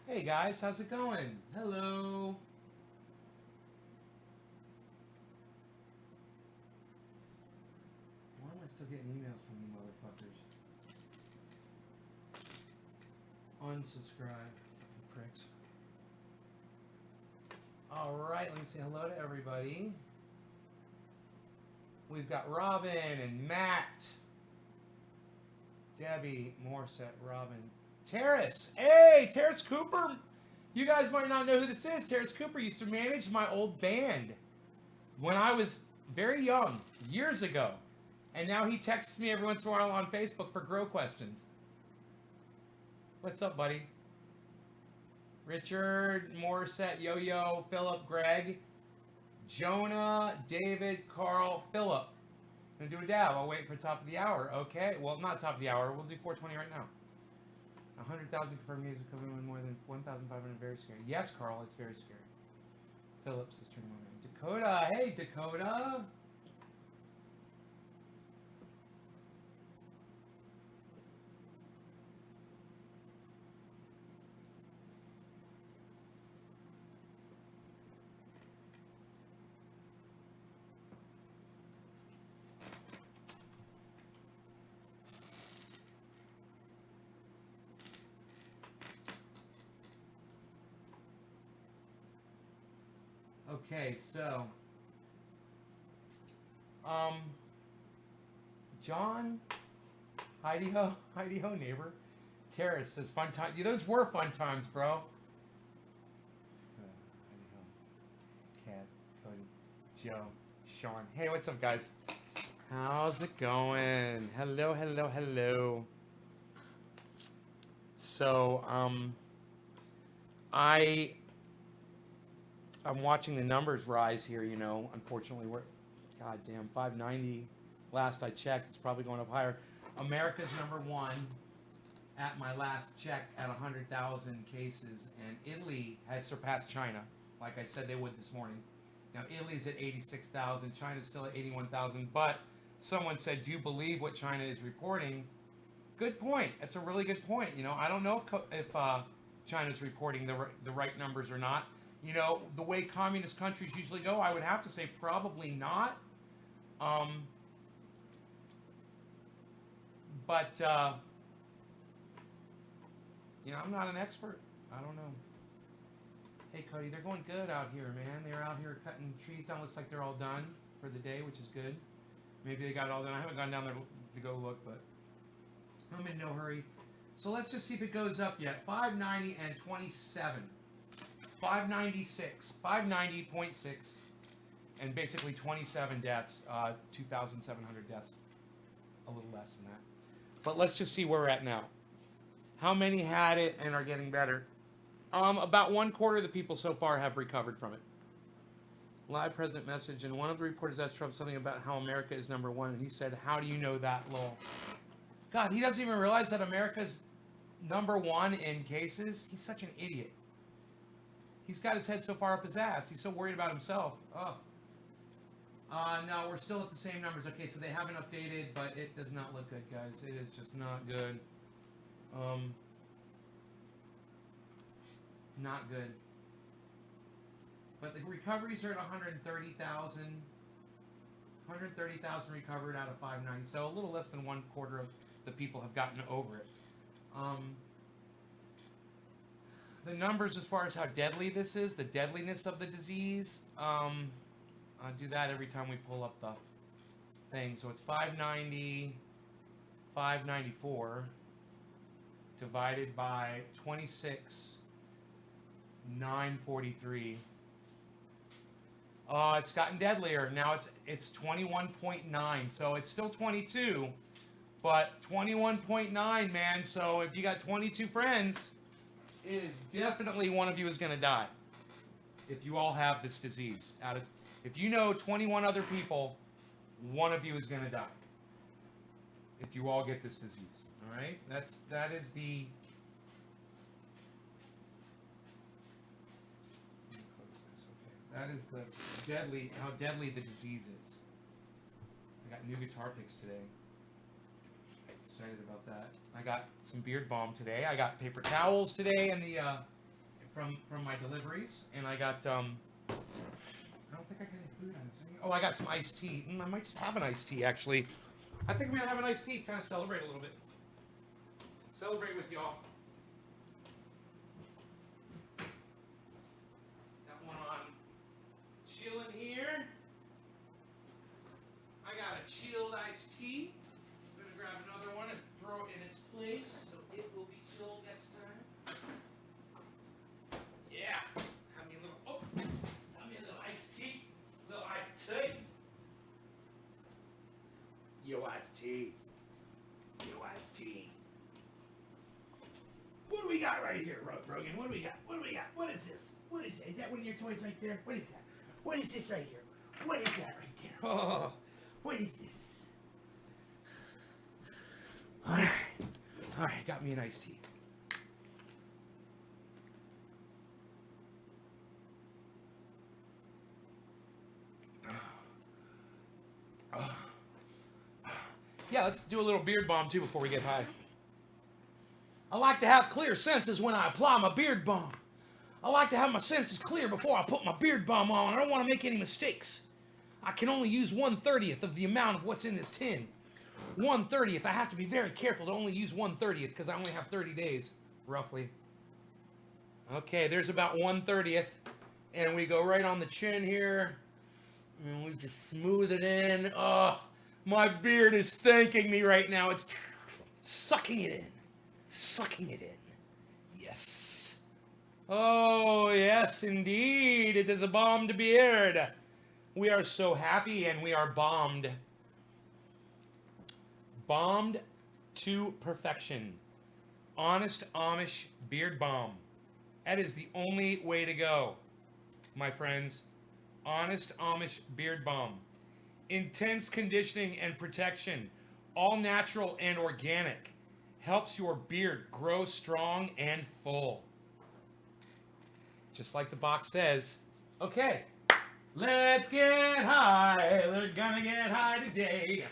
Hey guys, how's it going? Hello. Why am I still getting emails from you motherfuckers? Unsubscribe. Fucking pricks. Alright, let me say hello to everybody. We've got Robin and Matt. Debbie, Morset, Robin. Terrace! Hey, Terrace Cooper! You guys might not know who this is. Terrace Cooper used to manage my old band when I was very young, years ago. And now he texts me every once in a while on Facebook for grow questions. What's up, buddy? Richard, Morissette, Yo-Yo, Philip, Greg, Jonah, David, Carl, Philip. Gonna do a dab. I'll wait for top of the hour. Okay. Well, not top of the hour. We'll do 420 right now. 100,000 confirmed music coming in more than 1,500. Very scary. Yes, Carl. It's very scary. Phillips is turning on. Dakota. Hey, Dakota. Okay, so John, Heidi ho, neighbor. Terrace says fun time. Yeah, those were fun times, bro. Heidi ho, Cat, Cody, Joe, Sean. Hey, what's up, guys? How's it going? Hello, hello, hello. So, I'm watching the numbers rise here. You know, unfortunately, we're goddamn 590. Last I checked, it's probably going up higher. America's number one at my last check at 100,000 cases, and Italy has surpassed China, like I said they would this morning. Now Italy's at 86,000, China's still at 81,000. But someone said, "Do you believe what China is reporting?" Good point. That's a really good point. You know, I don't know if China's reporting the right numbers or not. You know, the way communist countries usually go, I would have to say probably not. Um, but you know, I'm not an expert. I don't know. Hey, Cody, they're going good out here, man. They're out here cutting trees down. Looks like they're all done for the day, which is good. Maybe they got it all done. I haven't gone down there to go look, but I'm in no hurry. So let's just see if it goes up yet. 590 and 27. 596. 590.6. And basically 27 deaths. 2,700 deaths. A little less than that. But let's just see where we're at now. How many had it and are getting better? About 1/4 of the people so far have recovered from it. Live President message, and one of the reporters asked Trump something about how America is number one, and he said, "How do you know that, lol?" God, he doesn't even realize that America's number one in cases. He's such an idiot. He's got his head so far up his ass. He's so worried about himself. Oh. No, we're still at the same numbers. Okay, so they haven't updated, but it does not look good, guys. It is just not good. Not good. But the recoveries are at 130,000. 130,000 recovered out of 590. So a little less than 1/4 of the people have gotten over it. The numbers as far as how deadly this is, the deadliness of the disease, I do that every time we pull up the thing. So it's 590, 594 divided by 26, 943. It's gotten deadlier. Now it's 21.9. So it's still 22, but 21.9, man. So if you got 22 friends, it is definitely one of you is going to die. If you all have this disease, if you know 21 other people, one of you is going to die. If you all get this disease, all right? That is the. Let me close this. Okay. That is the how deadly the disease is. I got new guitar picks today. Excited about that. I got some beard balm today. I got paper towels today in the from my deliveries, and I got I don't think I got any food items. Oh, I got some iced tea. I might just have an iced tea actually. I think I'm gonna have an iced tea, kind of celebrate a little bit. Celebrate with y'all. Got one on chilling here. I got a chilled iced tea. I'm gonna grab another one and throw it in its place so it will be chilled next time. Yeah. Have me a little have me a little iced tea. Little iced tea. Yo iced tea. Yo iced tea. What do we got right here, Rogan? What do we got? What do we got? What is this? What is that? Is that one of your toys right there? What is that? What is this right here? What is that right there? Oh, what is this? All right, got me an iced tea. Yeah, let's do a little beard balm too before we get high. I like to have clear senses when I apply my beard balm. I like to have my senses clear before I put my beard balm on. I don't want to make any mistakes. I can only use 1/30th of the amount of what's in this tin. 1/30th. I have to be very careful to only use 1/30th because I only have 30 days, roughly. Okay, there's about 1/30th. And we go right on the chin here. And we just smooth it in. Oh, my beard is thanking me right now. It's sucking it in. Sucking it in. Yes. Oh, yes, indeed. It is a bombed beard. We are so happy and we are bombed. Bombed to perfection. Honest Amish beard balm. That is the only way to go, my friends. Honest Amish beard balm. Intense conditioning and protection. All natural and organic. Helps your beard grow strong and full. Just like the box says. Okay, let's get high. We're gonna get high today.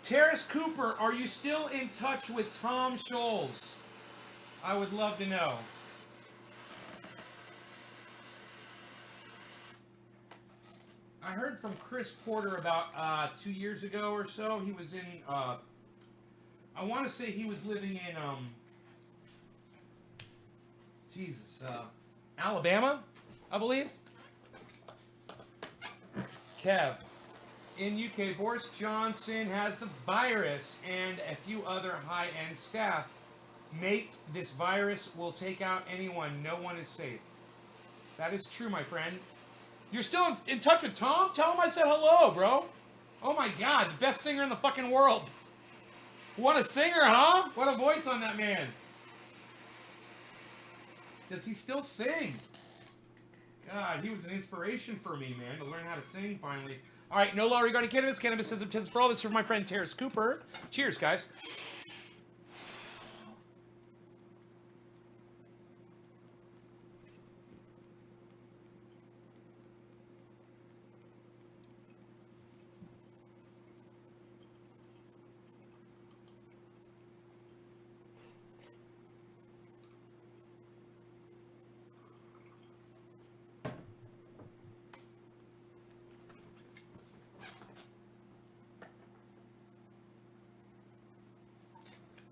Terrace Cooper, are you still in touch with Tom Scholes? I would love to know. I heard from Chris Porter about 2 years ago or so. He was in, I want to say he was living in, Alabama, I believe. Kev, in UK, Boris Johnson has the virus and a few other high-end staff. Mate, this virus will take out anyone. No one is safe. That is true, my friend. You're still in touch with Tom? Tell him I said hello, bro. Oh my God, the best singer in the fucking world. What a singer, huh? What a voice on that man. Does he still sing? God, he was an inspiration for me, man, to learn how to sing finally. All right, no law regarding cannabis. Cannabis is tested for all. This is for my friend Terrace Cooper. Cheers, guys.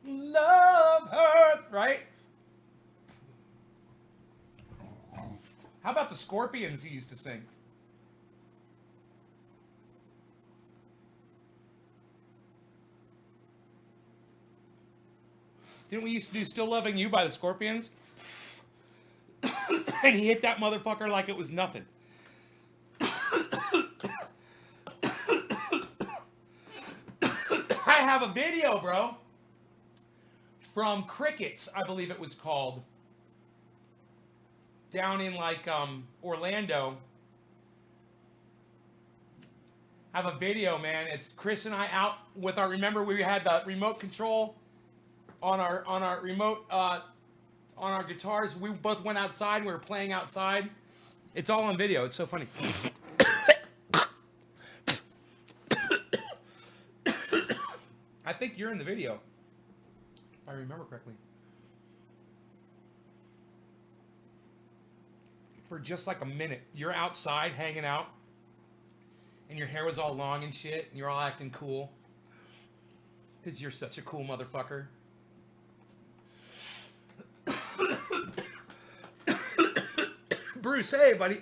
Love hurts, right? How about the Scorpions he used to sing? Didn't we used to do Still Loving You by the Scorpions? And he hit that motherfucker like it was nothing. I have a video, bro. From Crickets, I believe it was called. Down in like Orlando. I have a video, man. It's Chris and I out with our, remember we had the remote control on our remote on our guitars. We both went outside, we were playing outside. It's all on video. It's so funny. I think you're in the video. If I remember correctly. for just like a minute. You're outside hanging out, and your hair was all long and shit, and you're all acting cool. Because you're such a cool motherfucker. Bruce, hey, buddy.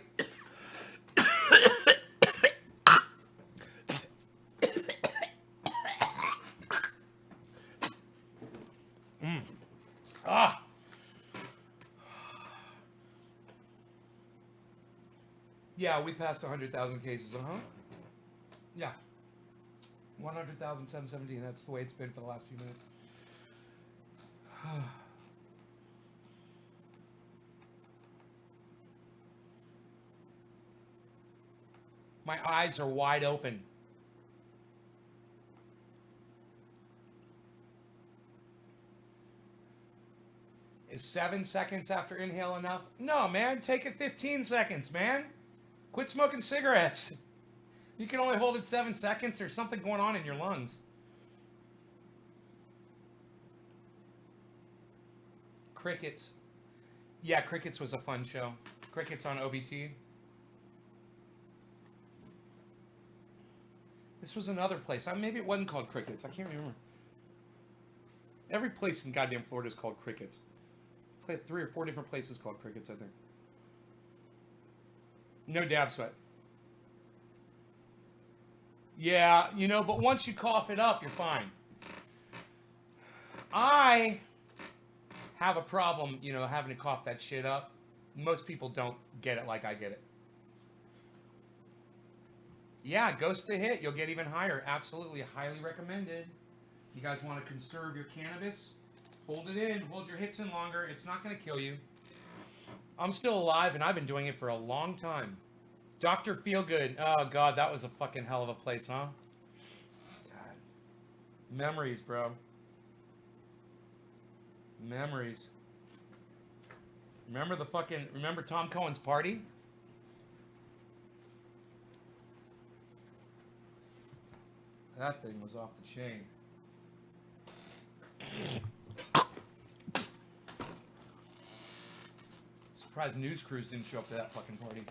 Ah. Yeah, we passed 100,000 cases, Yeah. 100,717. That's the way it's been for the last few minutes. My eyes are wide open. Is 7 seconds after inhale enough? No, man. Take it 15 seconds, man. Quit smoking cigarettes. You can only hold it 7 seconds. There's something going on in your lungs. Crickets. Yeah, Crickets was a fun show. Crickets on OBT. This was another place. Maybe it wasn't called Crickets. I can't remember. Every place in goddamn Florida is called Crickets. I played 3 or 4 different places called Crickets, I think. No dab sweat. Yeah, you know, but once you cough it up, you're fine. I have a problem, you know, having to cough that shit up. Most people don't get it like I get it. Yeah, Ghost the Hit. You'll get even higher. Absolutely. Highly recommended. You guys want to conserve your cannabis? Hold it in. Hold your hits in longer. It's not going to kill you. I'm still alive, and I've been doing it for a long time. Dr. Feelgood. Oh, God, that was a fucking hell of a place, huh? God. Memories, bro. Memories. Remember Tom Cohen's party? That thing was off the chain. Surprised news crews didn't show up to that fucking party.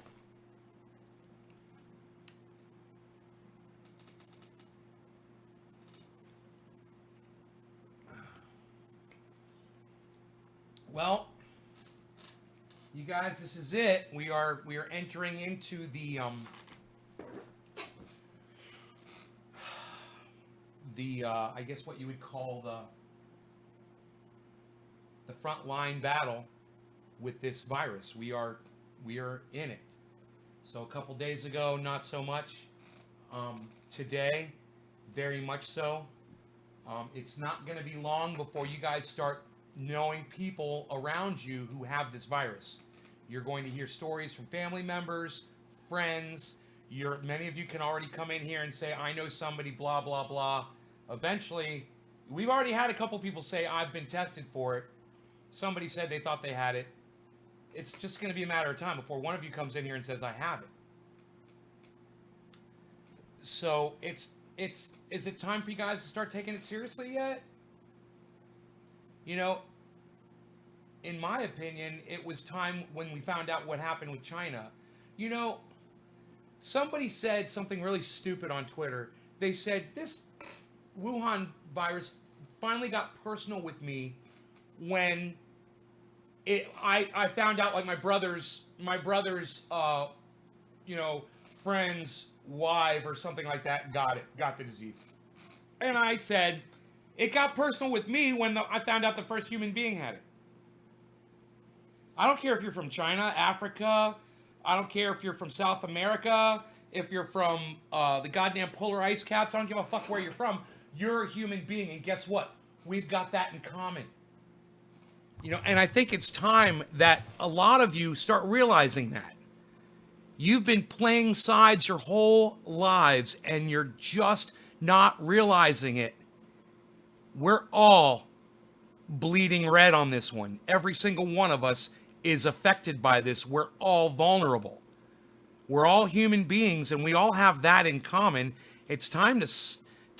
Well, you guys, this is it. We are entering into the I guess what you would call the front line battle with this virus. We are in it. So a couple days ago, not so much. Today, very much so. It's not going to be long before you guys start knowing people around you who have this virus. You're going to hear stories from family members, friends. Many of you can already come in here and say, I know somebody, blah, blah, blah. Eventually, we've already had a couple people say, I've been tested for it. Somebody said they thought they had it. It's just going to be a matter of time before one of you comes in here and says, I have it. So is it time for you guys to start taking it seriously yet? You know, in my opinion, it was time when we found out what happened with China. You know, somebody said something really stupid on Twitter. They said this Wuhan virus finally got personal with me when I found out, like, my brother's you know, friend's wife or something like that got the disease. And I said, it got personal with me when I found out the first human being had it. I don't care if you're from China, Africa. I don't care if you're from South America. If you're from the goddamn polar ice caps. I don't give a fuck where you're from. You're a human being. And guess what? We've got that in common. You know, and I think it's time that a lot of you start realizing that. You've been playing sides your whole lives, and you're just not realizing it. We're all bleeding red on this one. Every single one of us is affected by this. We're all vulnerable. We're all human beings, and we all have that in common. It's time to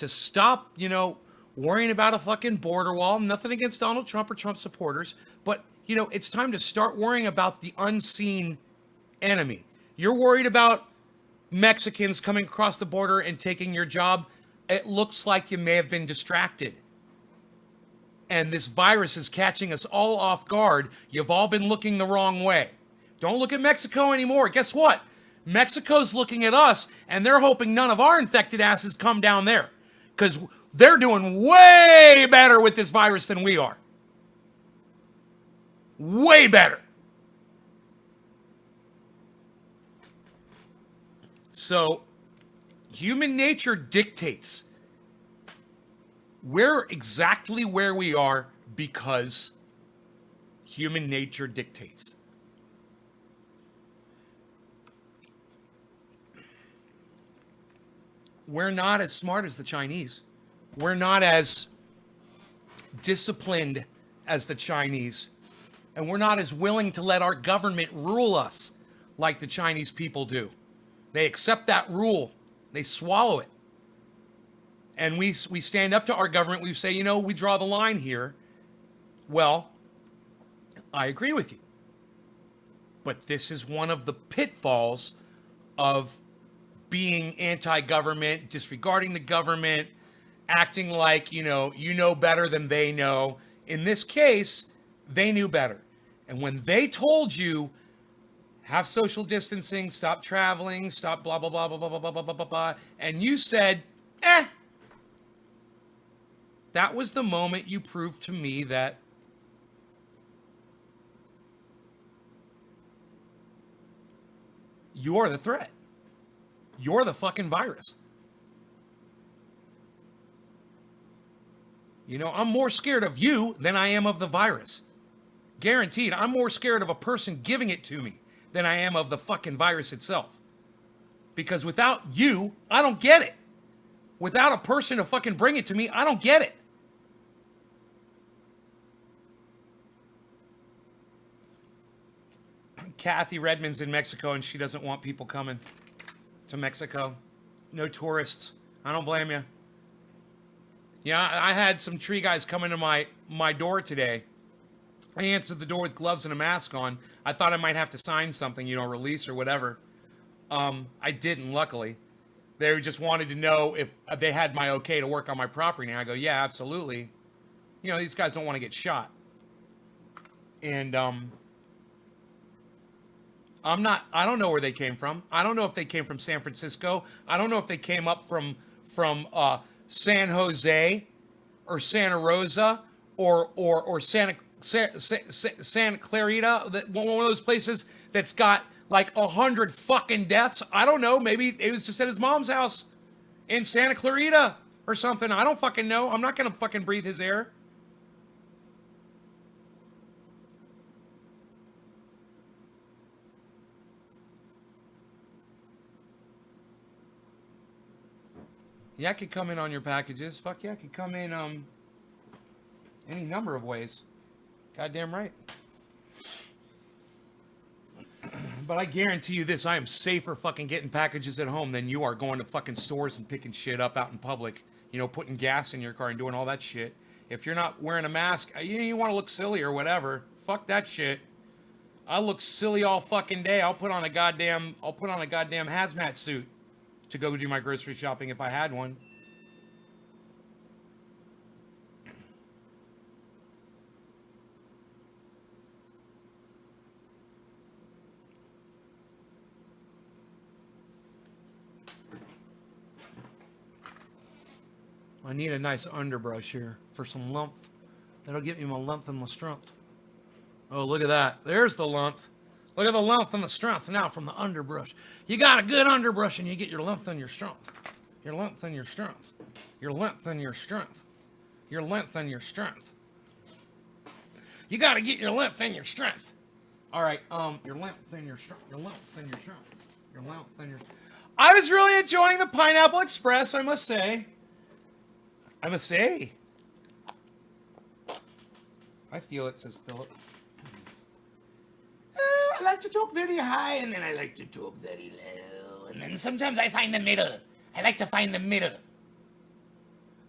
stop, you know, worrying about a fucking border wall. Nothing against Donald Trump or Trump supporters, but, you know, it's time to start worrying about the unseen enemy. You're worried about Mexicans coming across the border and taking your job. It looks like you may have been distracted. And this virus is catching us all off guard. You've all been looking the wrong way. Don't look at Mexico anymore. Guess what? Mexico's looking at us, and they're hoping none of our infected asses come down there. Because they're doing way better with this virus than we are. Way better. So, human nature dictates we're exactly where we are because human nature dictates. We're not as smart as the Chinese. We're not as disciplined as the Chinese. And we're not as willing to let our government rule us like the Chinese people do. They accept that rule. They swallow it. And we stand up to our government. We say, we draw the line here. Well, I agree with you. But this is one of the pitfalls of being anti-government, disregarding the government, acting like, you know better than they know. In this case, they knew better. And when they told you, have social distancing, stop traveling, stop blah, blah, blah, blah, blah, blah, blah, blah, blah, blah, and you said, that was the moment you proved to me that you're the threat. You're the fucking virus. I'm more scared of you than I am of the virus. Guaranteed, I'm more scared of a person giving it to me than I am of the fucking virus itself. Because without you, I don't get it. Without a person to fucking bring it to me, I don't get it. Kathy Redmond's in Mexico and she doesn't want people coming to Mexico. No tourists. I don't blame you. Yeah, I had some tree guys come into my door today. I answered the door with gloves and a mask on. I thought I might have to sign something, release or whatever. I didn't, luckily. They just wanted to know if they had my okay to work on my property. And I go, yeah, absolutely. These guys don't want to get shot. And I don't know where they came from. I don't know if they came from San Francisco. I don't know if they came up from San Jose or Santa Rosa or Santa Clarita, one of those places that's got like 100 fucking deaths. I don't know. Maybe it was just at his mom's house in Santa Clarita or something. I don't fucking know. I'm not going to fucking breathe his air. Yeah, it could come in on your packages. Fuck yeah, it could come in any number of ways. Goddamn right. But I guarantee you this, I am safer fucking getting packages at home than you are going to fucking stores and picking shit up out in public. Putting gas in your car and doing all that shit. If you're not wearing a mask, you want to look silly or whatever. Fuck that shit. I look silly all fucking day. I'll put on a goddamn hazmat suit to go do my grocery shopping if I had one. I need a nice underbrush here for some lump. That'll get me my length and my strength. Oh, look at that. There's the length. Look at the length and the strength now from the underbrush. You got a good underbrush and you get your length and your strength. Your length and your strength. Your length and your strength. Your length and your strength. You got to get your length and your strength. All right, your length and your strength. Your length and your strength. Your length and your... I was really enjoying the Pineapple Express, I must say. I feel it, says Philip. I like to talk very high, and then I like to talk very low. And then sometimes I find the middle. I like to find the middle.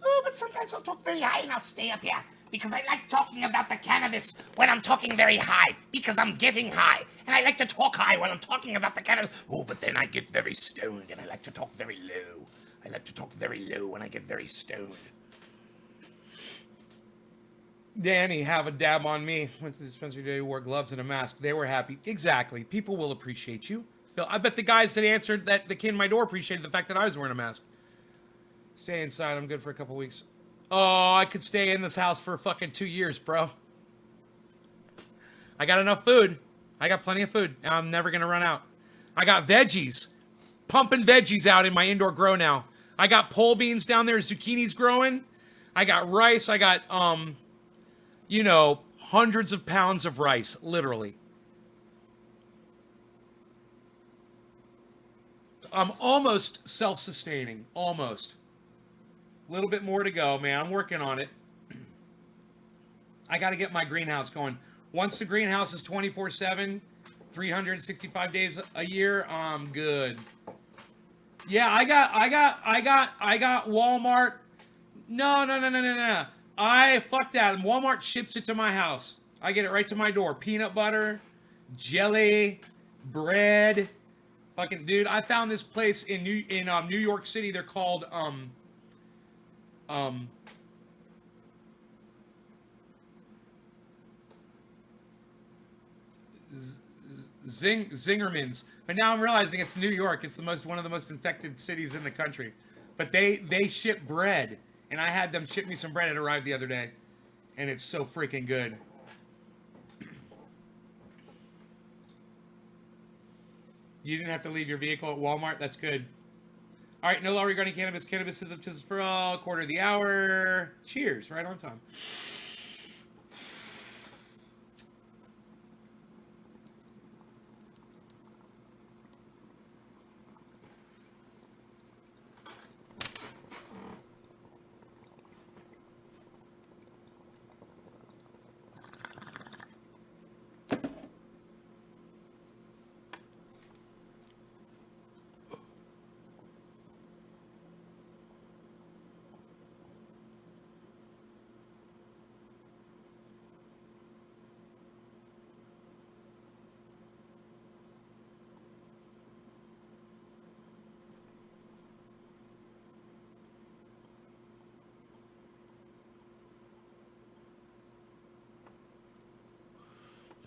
Oh, but sometimes I'll talk very high, and I'll stay up here because I like talking about the cannabis when I'm talking very high, because I'm getting high. And I like to talk high when I'm talking about the cannabis. Oh, but then I get very stoned, and I like to talk very low. I like to talk very low when I get very stoned. Danny, have a dab on me. Went to the dispensary today, wore gloves and a mask. They were happy. Exactly. People will appreciate you. Phil, I bet the guys that answered that came to my door appreciated the fact that I was wearing a mask. Stay inside. I'm good for a couple weeks. Oh, I could stay in this house for fucking 2 years, bro. I got enough food. I got plenty of food. I'm never going to run out. I got veggies. Pumping veggies out in my indoor grow now. I got pole beans down there. Zucchini's growing. I got rice. I got, you know, hundreds of pounds of rice, literally. I'm almost self-sustaining. Almost. A little bit more to go, man. I'm working on it. I got to get my greenhouse going. Once the greenhouse is 24/7, 365 days a year, I'm good. Yeah, I got Walmart. No. Fuck that. Walmart ships it to my house. I get it right to my door. Peanut butter, jelly, bread. Fucking dude, I found this place in New York City. They're called Zingerman's. But now I'm realizing it's New York. It's one of the most infected cities in the country. But they ship bread, and I had them ship me some bread. It arrived the other day, and it's so freaking good. You didn't have to leave your vehicle at Walmart. That's good. All right, no law regarding cannabis. Cannabis is up for all. Quarter of the hour. Cheers. Right on time.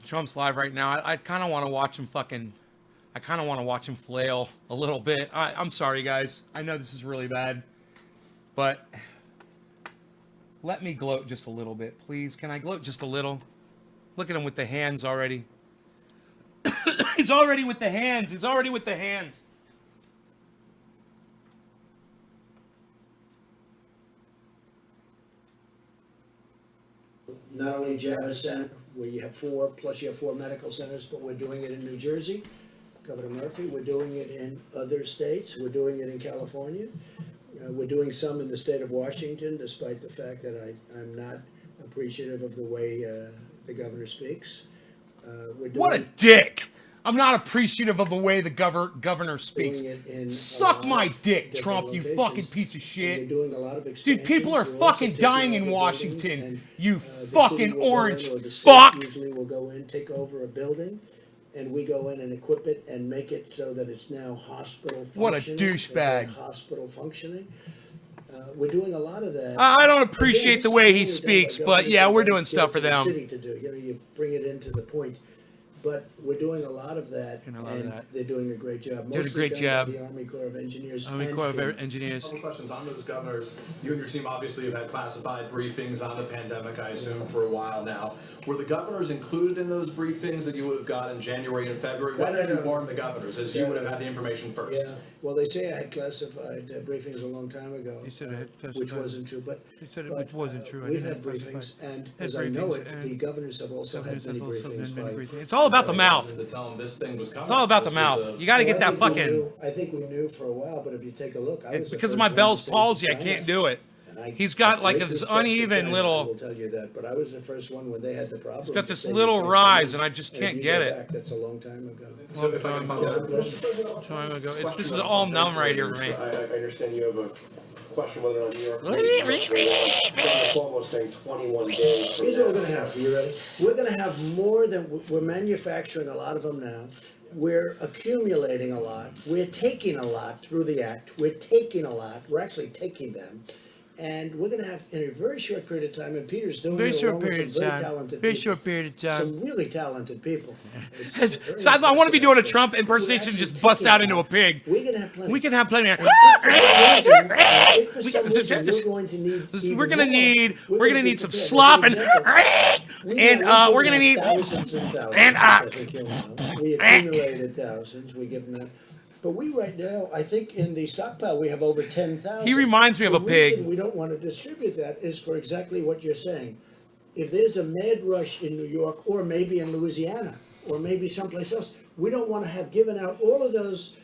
Trump's live right now. I kind of want to watch him flail a little bit. I'm sorry, guys. I know this is really bad, but let me gloat just a little bit, please. Can I gloat just a little? Look at him with the hands already. He's already with the hands. Not only Javits Center, where you have 4, plus you have 4 medical centers, but we're doing it in New Jersey, Governor Murphy. We're doing it in other states. We're doing it in California. We're doing some in the state of Washington, despite the fact that I'm not appreciative of the way the governor speaks. What a dick! I'm not appreciative of the way the governor speaks. Suck my dick, Trump, you fucking piece of shit. Dude, people are fucking dying in Washington, you fucking orange fuck! Usually we'll go in, take over a building, and we go in and equip it and make it so that it's now hospital functioning. What a douchebag. Hospital functioning. We're doing a lot of that. I don't appreciate the way he speaks, but yeah, we're doing stuff for them. City to do. You bring it into the point. But we're doing a lot of that, and they're doing a great job. Doing a great job. The Army Corps of Engineers. Army Corps of Engineers. A couple questions on those governors. You and your team obviously have had classified briefings on the pandemic, I assume, for a while now. Were the governors included in those briefings that you would have got in January and February? When did you warn the governors, as you would have had the information first? Yeah. Well, they say I had classified briefings a long time ago, You said I had classified. which wasn't true. But You said it wasn't true. I We've didn't had have classified. briefings, and Had as I know briefings, it, and the governors have also had many briefings. It's all about the mouth. To tell them this thing was coming. It's all about the This mouth. was a- You got to get that Well, fucking. I think we knew for a while, but if you take a look, I was the Because of first my one to Bell's say palsy, I China. can't do it. And He's got like With this respect to uneven China, little- I will tell you that, but I was the first one when they had the problem. He's got to this say you little can't come rise, in. and I just if can't you get go it. back, that's a long time ago. So if I can follow up. Time ago. This is all numb right here for me. I understand you have a question whether or not New York. Governor Cuomo is saying 21 days. from Here's what we're now. gonna have, are you ready? We're gonna have more than, we're manufacturing a lot of them now. We're accumulating a lot, we're taking a lot through the act, we're taking a lot, we're actually taking them. And we're gonna have, in a very short period of time, and Peter's doing Very it short along with period some of very time. talented Very people. short period of time. Some really talented people. It's very So I want to be doing a impressive, Trump actually. impersonation We're and just actually bust out taking into a pig. We're gonna have plenty. We can have plenty of. If for some reason Just- we're going to need even We're gonna more, need. We're gonna gonna be need some prepared. slop As and. an example, And we're gonna need. thousands and thousands. and, I think you'll know. We accumulated thousands. We give them that. But we right now, I think in the stockpile we have over 10,000. He reminds me of a The pig. reason we don't want to distribute that is for exactly what you're saying. If there's a mad rush in New York, or maybe in Louisiana, or maybe someplace else, we don't want to have given out all of those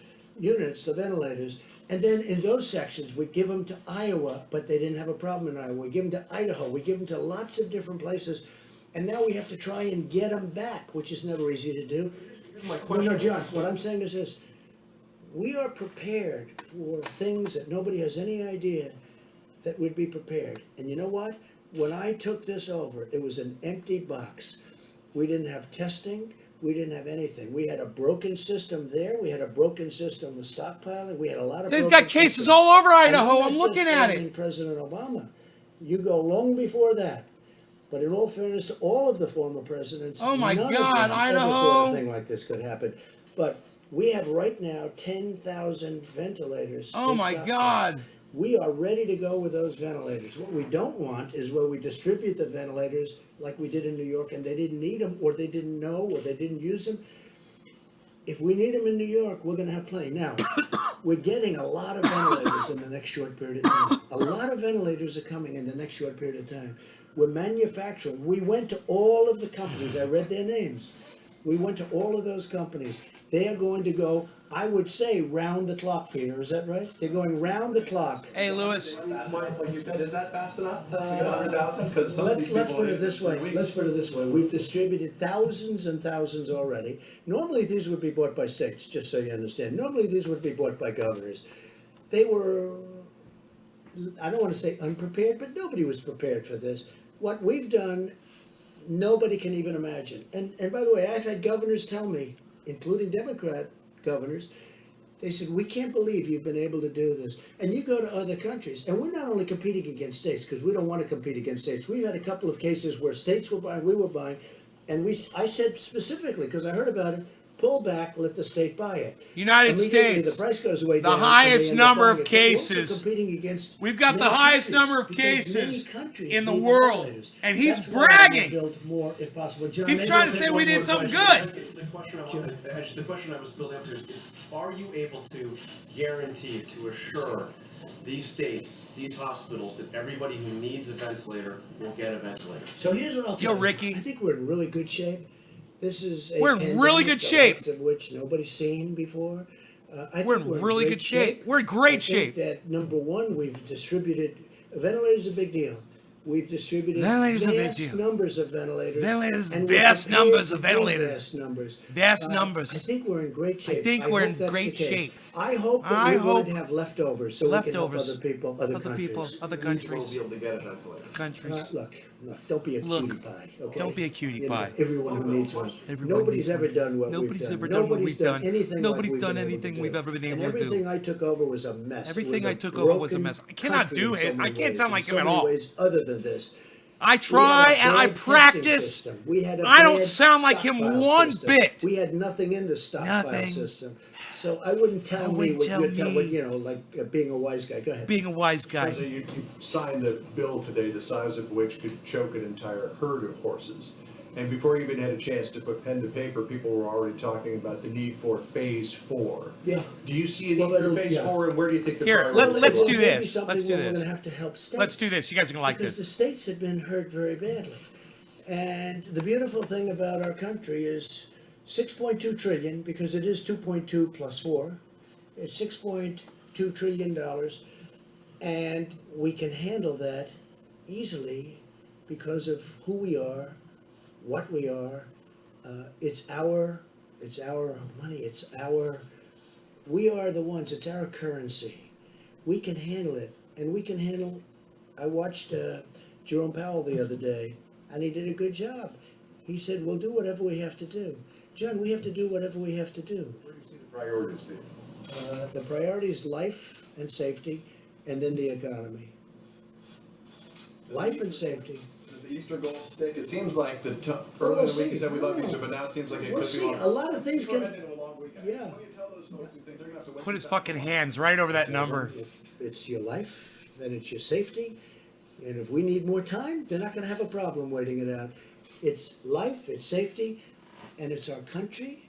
units, the ventilators, and then in those sections, we give them to Iowa, but they didn't have a problem in Iowa. We give them to Idaho. We give them to lots of different places, and now we have to try and get them back, which is never easy to do. My No, question. no, John, what I'm saying is this. We are prepared for things that nobody has any idea that would be prepared. And you know what? When I took this over, it was an empty box. We didn't have testing. We didn't have anything. We had a broken system there. We had a broken system with stockpiling. We had a lot of. They've broken got cases systems. all over And Idaho. not I'm just looking at blaming it. President Obama. You go long before that. But in all fairness to all of the former presidents, Oh my none of God, them ever Idaho. thought a thing like this could happen. But we have right now 10,000 ventilators. Oh in my stockpile. God. We are ready to go with those ventilators. What we don't want is where we distribute the ventilators like we did in New York and they didn't need them, or they didn't know, or they didn't use them. If we need them in New York, we're gonna have plenty. Now, we're getting a lot of ventilators in the next short period of time. A lot of ventilators are coming in the next short period of time. We're manufacturing. We went to all of the companies. I read their names. We went to all of those companies. They are going to go, I would say, round the clock, Peter. Is that right? They're going round the clock. Hey, Lewis. Mike, like you said, is that fast enough to get 100,000? Because some of these Let's people. put it this way. Let's put it this way. We've distributed thousands and thousands already. Normally, these would be bought by states, just so you understand. Normally, these would be bought by governors. They were, I don't want to say unprepared, but nobody was prepared for this. What we've done, nobody can even imagine. And by the way, I've had governors tell me, including Democrat governors, they said, we can't believe you've been able to do this. And you go to other countries, and we're not only competing against states, because we don't want to compete against states. We've had a couple of cases where states were buying, we were buying, and I said specifically, because I heard about it, pull back, let the state buy it. United Immediately, States. the price goes way The down, and highest they end up number buying of it. But we're also cases. competing against We've got the many highest countries, number of because many cases countries in the need world, ventilators. and he's That's why we bragging. build more if possible. John, He's maybe trying I'll to take say one we more did something question. good. The question I wanted, actually, the question I was building up to is, are you able to guarantee, to assure these states, these hospitals, that everybody who needs a ventilator will get a ventilator? So here's what I'll tell Yo, you. Ricky. I think we're in really good shape. This is a We're in pandemic, really good the shape. likes of which nobody's seen before. I We're think in really great good shape. We're in great I shape. think that number one, we've distributed ventilators. A big deal. We've distributed Ventilators are a big vast deal. numbers of ventilators. Ventilators, and we're vast prepared numbers to of do ventilators. Vast numbers. Vast I numbers. think we're in great shape. think I we're hope in that's great the case. shape. I hope that I we're hope going to have leftovers so we can help leftovers. other people, other countries. Other Will countries. be able to get a ventilator. Countries. Look, don't be a Look, cutie pie, okay? don't be a cutie You know, pie. everyone who needs one. Everyone Nobody's needs ever one. done what we've Nobody's done. ever done what Nobody's we've done. anything Nobody's like done we've been able anything to we've do. ever been And able to do. everything I took over was a mess. Everything It was I a took over was a broken mess. I cannot country do in so it. I many can't ways, sound in like so him at many all. ways other than this. I try We had a and I bad testing practice. system. We had a I don't bad sound like him stockpile one system. bit. We had nothing in the stockpile Nothing. system. So I wouldn't tell me wouldn't what tell you're me. telling, like being a wise guy. Go ahead. Being a wise guy. So you signed a bill today, the size of which could choke an entire herd of horses. And before you even had a chance to put pen to paper, people were already talking about the need for phase 4. Yeah. Do you see a need Well, for it'll- phase yeah. 4, and where do you think the Here, priorities let's are? do Maybe this. something Let's do where this. We're going to have to help states. Let's do this. You guys are gonna like Because this. the states have been hurt very badly. And the beautiful thing about our country is 6.2 trillion, because it is 2.2 plus 4. It's $6.2 trillion. And we can handle that easily because of who we are, what we are. It's our money. We are the ones. It's our currency. We can handle it, and we can handle. I watched Jerome Powell the other day, and he did a good job. He said, "We'll do whatever we have to do." John, we have to do whatever we have to do. Where do you see the priorities being? The priority is life and safety, and then the economy. Life and safety. Does the Easter goal stick? It seems like earlier in the week you said we love Easter, but now it seems like it We'll could be see. long. A lot of things We're can. heading into a long weekend. Yeah. So what do you tell those folks who think they're gonna have to wait Put his till fucking hands right over that number. If it's your life, then it's your safety. And if we need more time, they're not gonna have a problem waiting it out. It's life, it's safety, and it's our country.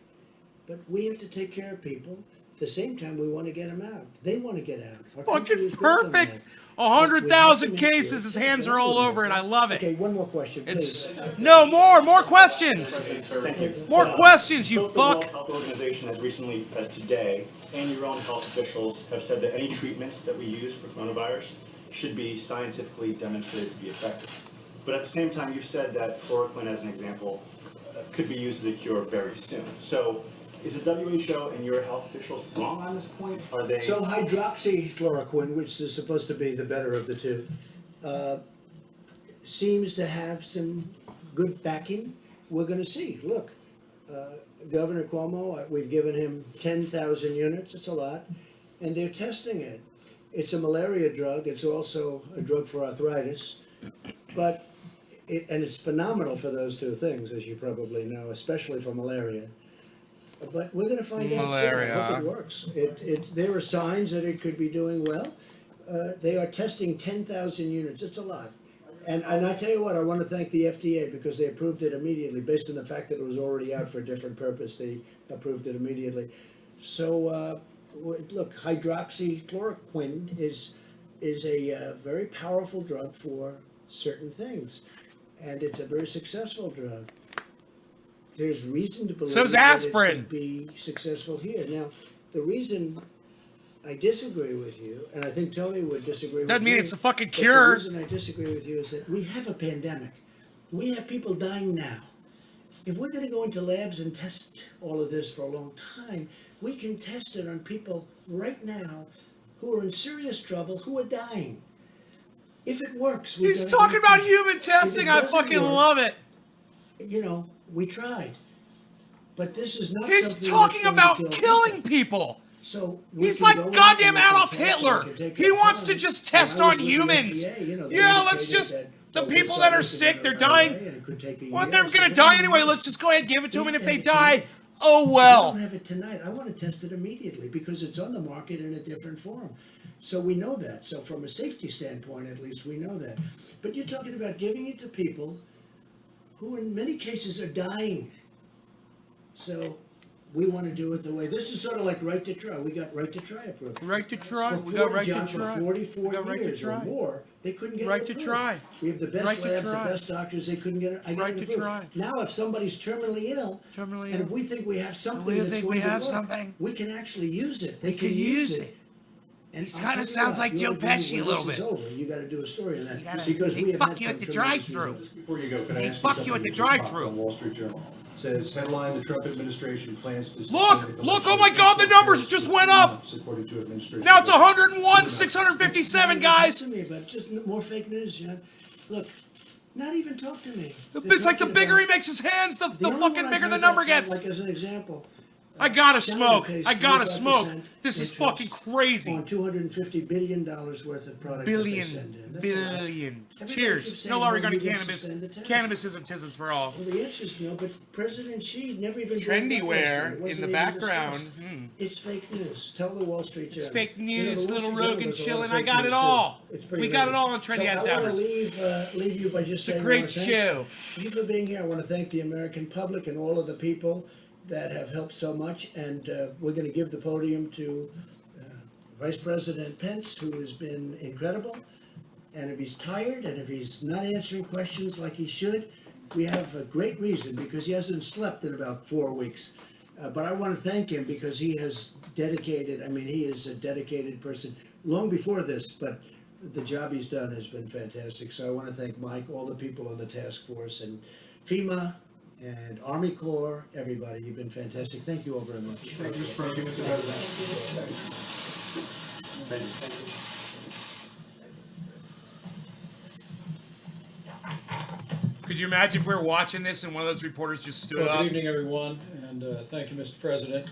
But we have to take care of people. At the same time, we wanna get them out. They wanna get out. Our country Fucking was built on perfect. that. 100,000 We have to make cases. sure- His hands are all over it. I love it. Okay, one more question, It's please. no more questions. Thank you. More questions, you Both the World fuck. Health Organization, as recently as today, and your own health officials have said that any treatments that we use for coronavirus should be scientifically demonstrated to be effective. But at the same time, you've said that chloroquine, as an example, could be used as a cure very soon. So is the WHO and your health officials wrong on this point? Are they? So hydroxychloroquine, which is supposed to be the better of the two, seems to have some good backing. We're gonna see. Look, Governor Cuomo, we've given him 10,000 units, it's a lot, and they're testing it. It's a malaria drug, it's also a drug for arthritis, but and it's phenomenal for those two things, as you probably know, especially for malaria. But we're gonna find out soon. I hope Malaria. it works. There are signs that it could be doing well. They are testing 10,000 units. It's a lot. And I tell you what, I want to thank the FDA because they approved it immediately, based on the fact that it was already out for a different purpose. They approved it immediately. So, look, hydroxychloroquine is a very powerful drug for certain things, and it's a very successful drug. There's reason to believe So's that aspirin. it could be successful here. Now, the reason I disagree with you, and I think Tony would disagree with me. Doesn't mean it's a fucking but cure. The reason I disagree with you is that we have a pandemic. We have people dying now. If we're gonna go into labs and test all of this for a long time, we can test it on people right now who are in serious trouble, who are dying. If it works, we're He's gonna talking have about to- human testing. I doesn't fucking work, love it. You know, we tried. But this is not He's something talking that's going about to kill killing people. people. So we He's can like go in goddamn and we can Adolf test it, Hitler. we can take He our wants to time. just When test I was on with the humans. FDA, you know, they Yeah, let's indicated just. that The we'll people start that are looking sick, at they're it right dying. away, and it could take a Well, year. they're So gonna we die don't anyway. know. Let's just go ahead and give it to them, and if We they have it die, tonight. oh I don't well. have it tonight. I want to test it immediately because it's on the market in a different form. So we know that. So from a safety standpoint, at least we know that. But you're talking about giving it to people who in many cases are dying. So we want to do it the way, this is sort of like right to try. We got right to try approved. Right to try. For We got 40, right to John, try. for 44 We got right to years or try. more, they couldn't get it Right to approved. try. We have the best Right to labs, the try. best doctors, they couldn't get it. I got Right it to approved. try. Now, if somebody's terminally ill, Terminally and ill. if we think we have something We that's think going we to have work, something. we can actually use it. They can can use use it. it. And He I'll kinda tell you sounds what, like you Joe ought to do Pesci a when little this bit. is over, you gotta do a story on that, gotta- because they we have fuck had you some at the tremendous drive-thru. results. Before you go, can I Hey, ask you fuck something you at the that just popped drive-thru. on Wall Street Journal. Says headline: The Trump administration plans to Look, oh my God, the numbers just went up. According to administration. Now it's 101, 657, guys. Talk to me about just more fake news, John. Look, not even talk to me. It's like the bigger he makes his hands, the only fucking one bigger I've the heard number that gets. from, like as an example, I gotta China smoke. pays I gotta 25% smoke. This is interest fucking crazy. on $250 billion worth of product that they send in. That's a lot. Billion. Everybody keeps Cheers. saying, No "Well, longer gun you to can cannabis. suspend the tariffs." Cannabis isn't tisms for all. Well, the answer is no, but President Xi never even brought Trendy it up wear yesterday. It in wasn't the even background. discussed. It's fake news. Tell the Wall Street Journal. It's fake You know, news, the Wall little Street Journal Rogan does a lot of chilling. I fake got news, it too. all. It's pretty We got it amazing. all on Trendy So Ass I want Hours. to leave you by just saying, I great wanna thank show. you for being here. I want to thank the American public and all of the people that have helped so much. And we're going to give the podium to Vice President Pence, who has been incredible. And if he's tired and if he's not answering questions like he should, we have a great reason because he hasn't slept in about 4 weeks. But I want to thank him because he has dedicated, I mean, he is a dedicated person long before this, but the job he's done has been fantastic. So I want to thank Mike, all the people on the task force, and FEMA, and Army Corps, everybody. You've been fantastic. Thank you all very much. Thank you, Mr. President. Thank you. Could you imagine if we were watching this and one of those reporters just stood Well, up? good evening, everyone, and thank you, Mr. President.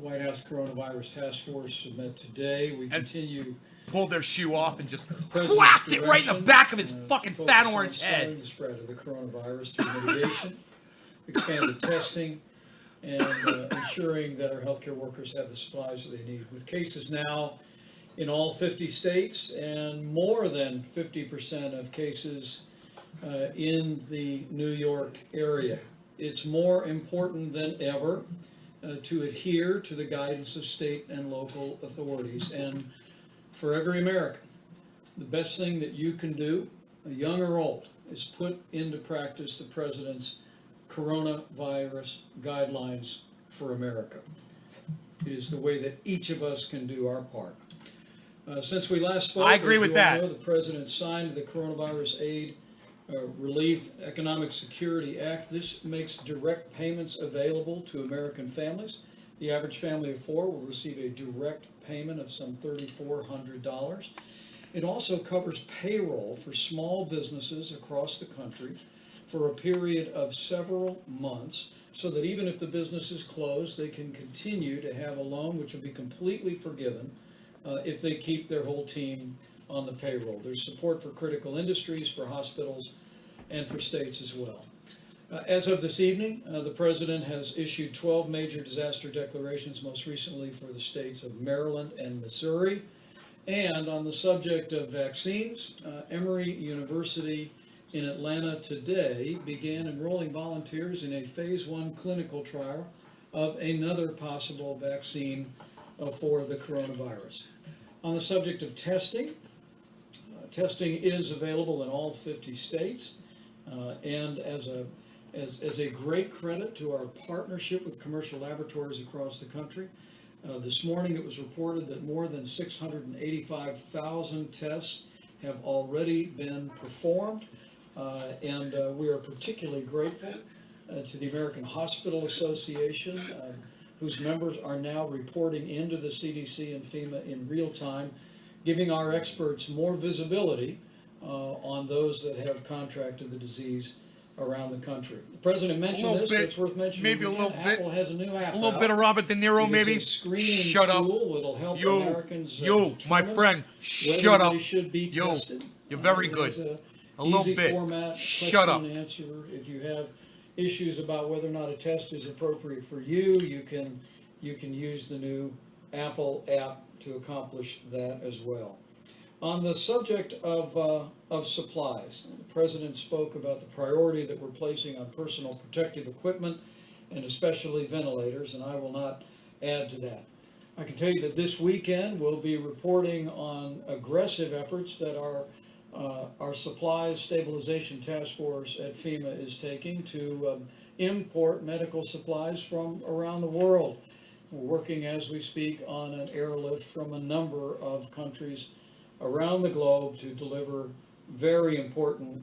White House Coronavirus Task Force met today. We continue Pulled their shoe off and just President's whacked it right in the direction, back of his uh, fucking focus fat on orange slowing head. the spread of the coronavirus through mitigation, expanded testing, and ensuring that our healthcare workers have the supplies that they need. With cases now in all 50 states and more than 50% of cases in the New York area, it's more important than ever to adhere to the guidance of state and local authorities. And for every American, the best thing that you can do, young or old, is put into practice the President's coronavirus guidelines for America. It is the way that each of us can do our part. Since we last spoke, I agree as with you all that. know, the President signed the Coronavirus Aid Relief Economic Security Act. This makes direct payments available to American families. The average family of four will receive a direct payment of some $3,400. It also covers payroll for small businesses across the country for a period of several months, so that even if the business is closed, they can continue to have a loan which will be completely forgiven if they keep their whole team on the payroll. There's support for critical industries, for hospitals, and for states as well. As of this evening, the President has issued 12 major disaster declarations, most recently for the states of Maryland and Missouri. And on the subject of vaccines, Emory University in Atlanta today began enrolling volunteers in a phase 1 clinical trial of another possible vaccine for the coronavirus. On the subject of testing, testing is available in all 50 states, and as a great credit to our partnership with commercial laboratories across the country, this morning it was reported that more than 685,000 tests have already been performed, and we are particularly grateful to the American Hospital Association, whose members are now reporting into the CDC and FEMA in real time, giving our experts more visibility on those that have contracted the disease around the country. The President mentioned this, but it's worth mentioning maybe a again. little bit. Apple has a new app A little out. bit of Robert De Niro, It is maybe. a screening Shut up. tool. It'll help You, Americans my determine friend, whether shut up. they should be You, tested. you're very It good. is A little easy bit. format, Shut up. question and answer. If you have issues about whether or not a test is appropriate for you, you can use the new Apple app to accomplish that as well. On the subject of supplies, the President spoke about the priority that we're placing on personal protective equipment and especially ventilators, and I will not add to that. I can tell you that this weekend we'll be reporting on aggressive efforts that our supplies stabilization task force at FEMA is taking to import medical supplies from around the world. We're working as we speak on an airlift from a number of countries around the globe to deliver very important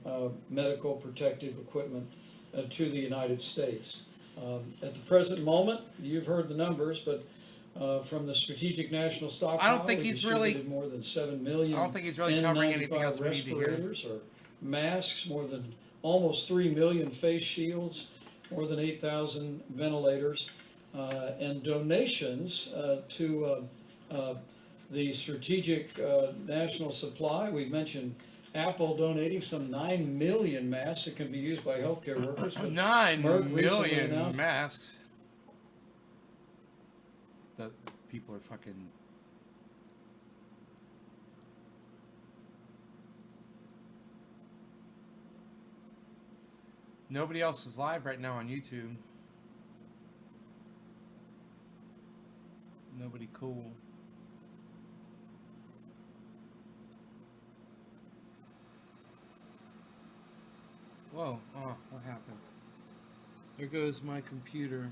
medical protective equipment to the United States. At the present moment, you've heard the numbers, but from the Strategic National Stockpile, I don't think we he's really- distributed more than 7 million I don't think he's really covering anything N95 else we need to hear. respirators or masks, more than almost 3 million face shields, more than 8,000 ventilators, and donations to the Strategic National Supply. We've mentioned Apple donating some 9 million masks that can be used by healthcare workers. but 9 Merck recently million announced- masks. The people are fucking. Nobody else is live right now on YouTube. Nobody cool. Whoa, oh, what happened? There goes my computer.